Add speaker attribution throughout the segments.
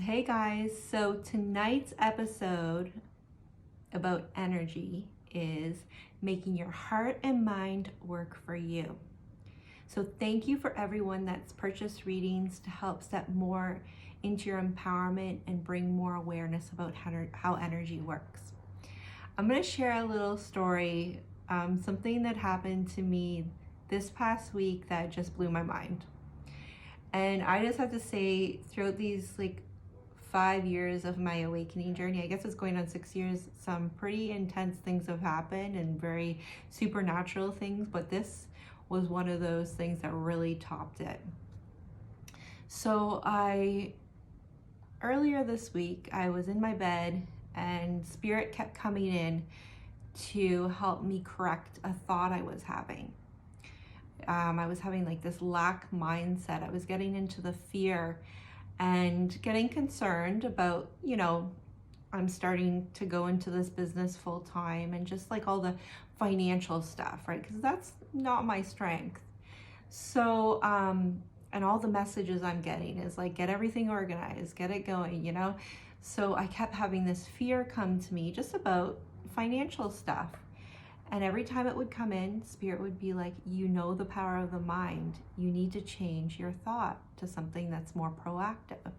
Speaker 1: Hey guys, so tonight's episode about energy is making your heart and mind work for you. So thank you for everyone that's purchased readings to help step more into your empowerment and bring more awareness about how energy works. I'm going to share a little story, something that happened to me this past week that just blew my mind. And I just have to say, throughout these 5 years of my awakening journey, I guess it's going on 6 years, some pretty intense things have happened and very supernatural things, but this was one of those things that really topped it. So earlier this week, I was in my bed and spirit kept coming in to help me correct a thought I was having. I was having this lack mindset. I was getting into the fear and getting concerned about, I'm starting to go into this business full time and just all the financial stuff, right? Because that's not my strength. So, and all the messages I'm getting is get everything organized, get it going, So I kept having this fear come to me just about financial stuff. And every time it would come in, spirit would be like, the power of the mind. You need to change your thought to something that's more proactive.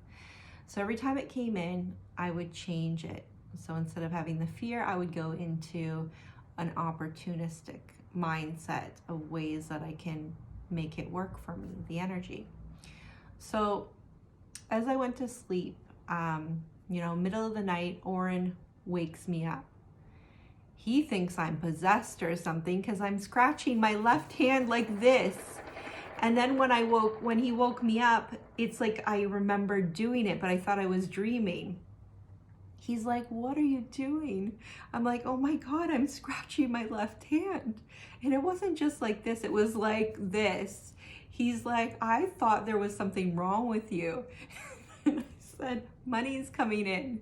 Speaker 1: So every time it came in, I would change it. So instead of having the fear, I would go into an opportunistic mindset of ways that I can make it work for me, the energy. So as I went to sleep, middle of the night, Oren wakes me up. He thinks I'm possessed or something because I'm scratching my left hand like this. And then when he woke me up, it's like I remembered doing it, but I thought I was dreaming. He's like, "What are you doing?" I'm like, "Oh my God, I'm scratching my left hand." And it wasn't just like this, it was like this. He's like, "I thought there was something wrong with you." And I said, "Money's coming in."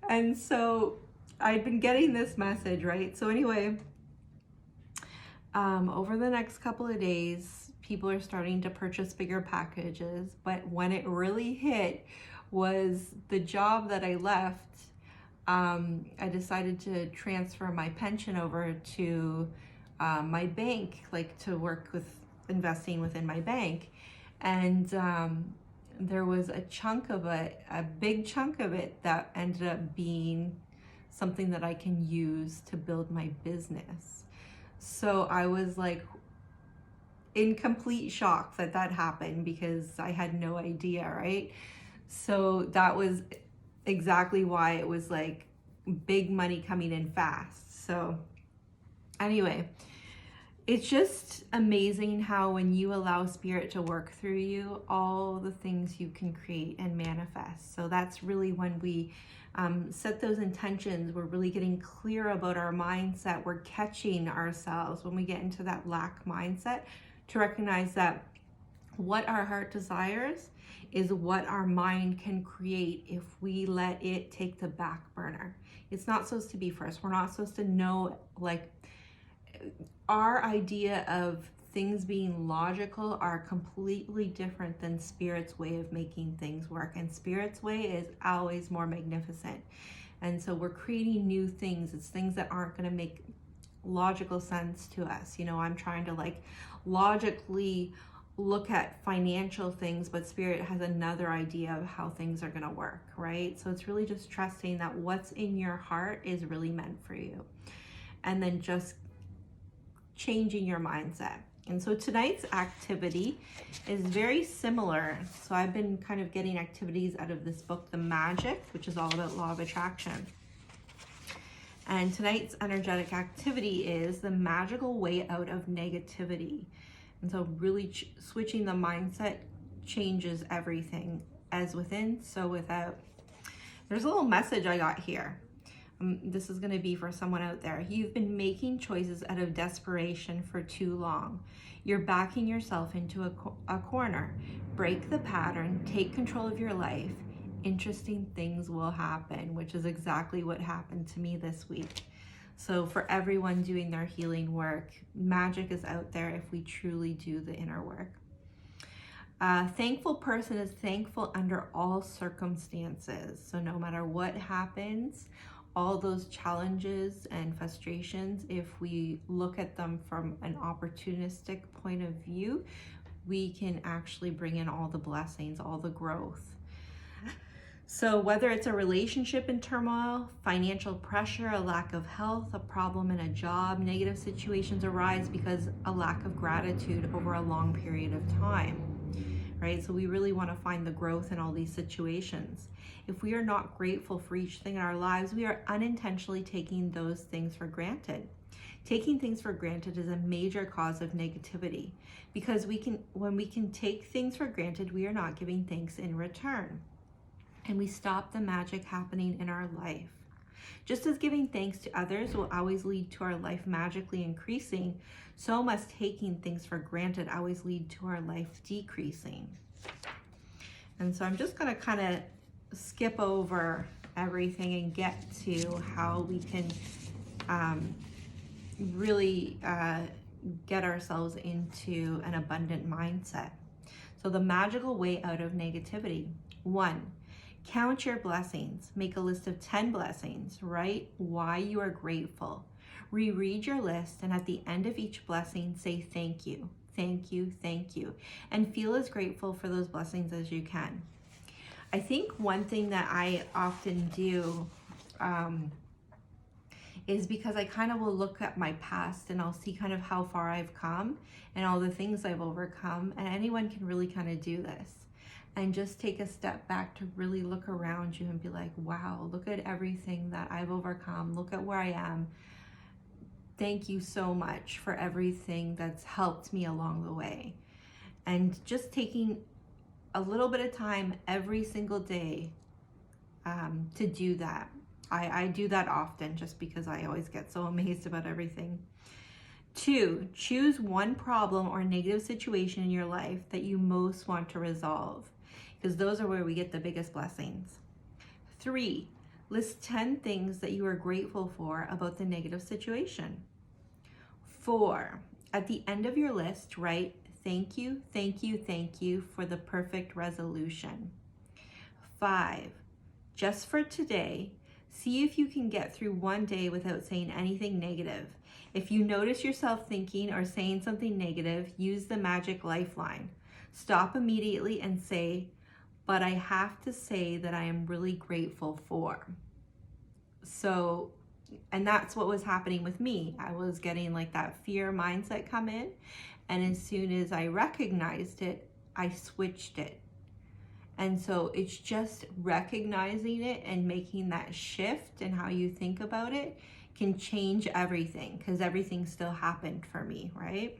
Speaker 1: And so I'd been getting this message, right? So anyway, over the next couple of days, people are starting to purchase bigger packages. But when it really hit was the job that I left. I decided to transfer my pension over to my bank, to work with investing within my bank. And there was a big chunk of it that ended up being something that I can use to build my business. So I was in complete shock that happened because I had no idea, right? So that was exactly why it was big money coming in fast. So anyway, it's just amazing how when you allow spirit to work through you, all the things you can create and manifest. So that's really when we set those intentions, we're really getting clear about our mindset. We're catching ourselves when we get into that lack mindset to recognize that what our heart desires is what our mind can create if we let it take the back burner. It's not supposed to be first. We're not supposed to know, our idea of things being logical are completely different than spirit's way of making things work. And spirit's way is always more magnificent. And so we're creating new things. It's things that aren't going to make logical sense to us. I'm trying to logically look at financial things, but spirit has another idea of how things are going to work, right? So it's really just trusting that what's in your heart is really meant for you. And then just changing your mindset. And so tonight's activity is very similar. So I've been kind of getting activities out of this book, The Magic, which is all about law of attraction. And tonight's energetic activity is the magical way out of negativity. And so really switching the mindset changes everything, as within, so without. There's a little message I got here. This is going to be for someone out there. You've been making choices out of desperation for too long. You're backing yourself into a corner. Break the pattern, take control of your life. Interesting things will happen, which is exactly what happened to me this week. So for everyone doing their healing work, magic is out there if we truly do the inner work. A thankful person is thankful under all circumstances. So no matter what happens, all those challenges and frustrations, if we look at them from an opportunistic point of view, we can actually bring in all the blessings, all the growth. So whether it's a relationship in turmoil, financial pressure, a lack of health, a problem in a job, negative situations arise because a lack of gratitude over a long period of time, right? So we really want to find the growth in all these situations. If we are not grateful for each thing in our lives, we are unintentionally taking those things for granted. Taking things for granted is a major cause of negativity because when we can take things for granted, we are not giving thanks in return. And we stop the magic happening in our life. Just as giving thanks to others will always lead to our life magically increasing, so must taking things for granted always lead to our life decreasing. And so I'm just going to kind of skip over everything and get to how we can really get ourselves into an abundant mindset. So the magical way out of negativity. 1, count your blessings. Make a list of 10 blessings. Write why you are grateful. Reread your list, and at the end of each blessing, say thank you, thank you, thank you, and feel as grateful for those blessings as you can. I think one thing that I often do is because I kind of will look at my past and I'll see kind of how far I've come and all the things I've overcome, and anyone can really kind of do this. And just take a step back to really look around you and be like, wow, look at everything that I've overcome. Look at where I am. Thank you so much for everything that's helped me along the way. And just taking a little bit of time every single day to do that. I do that often just because I always get so amazed about everything. 2, choose one problem or negative situation in your life that you most want to resolve, because those are where we get the biggest blessings. 3, list 10 things that you are grateful for about the negative situation. 4, at the end of your list, write thank you, thank you, thank you for the perfect resolution. 5, just for today, see if you can get through one day without saying anything negative. If you notice yourself thinking or saying something negative, use the magic lifeline. Stop immediately and say, but I have to say that I am really grateful for. So, and that's what was happening with me. I was getting like that fear mindset come in. And as soon as I recognized it, I switched it. And so it's just recognizing it and making that shift in how you think about it can change everything, because everything still happened for me, right?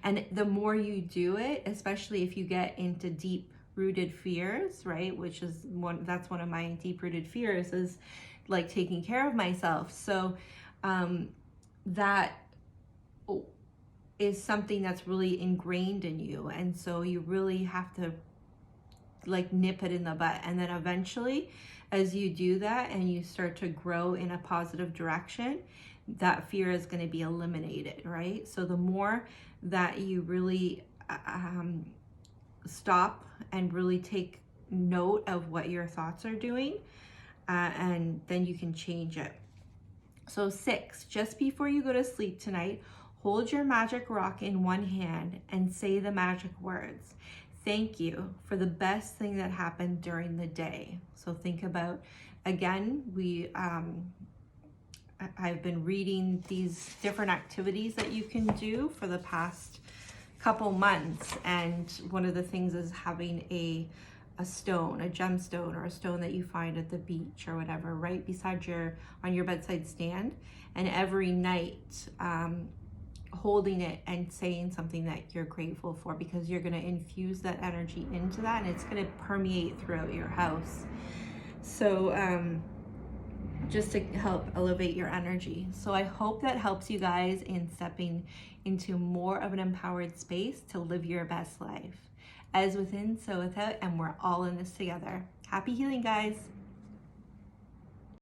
Speaker 1: And the more you do it, especially if you get into deep rooted fears, right? Which is that's one of my deep rooted fears, is like taking care of myself. So that is something that's really ingrained in you. And so you really have to like nip it in the butt. And then eventually, as you do that and you start to grow in a positive direction, that fear is going to be eliminated, right? So the more that you really stop and really take note of what your thoughts are doing, and then you can change it. So 6, just before you go to sleep tonight, hold your magic rock in one hand and say the magic words. Thank you for the best thing that happened during the day. So think about, again, I've been reading these different activities that you can do for the past couple months. And one of the things is having a stone, a gemstone, or a stone that you find at the beach or whatever, right beside on your bedside stand. And every night, holding it and saying something that you're grateful for, because you're going to infuse that energy into that and it's going to permeate throughout your house. So just to help elevate your energy. So I hope that helps you guys in stepping into more of an empowered space to live your best life. As within, so without, and we're all in this together. Happy healing, guys.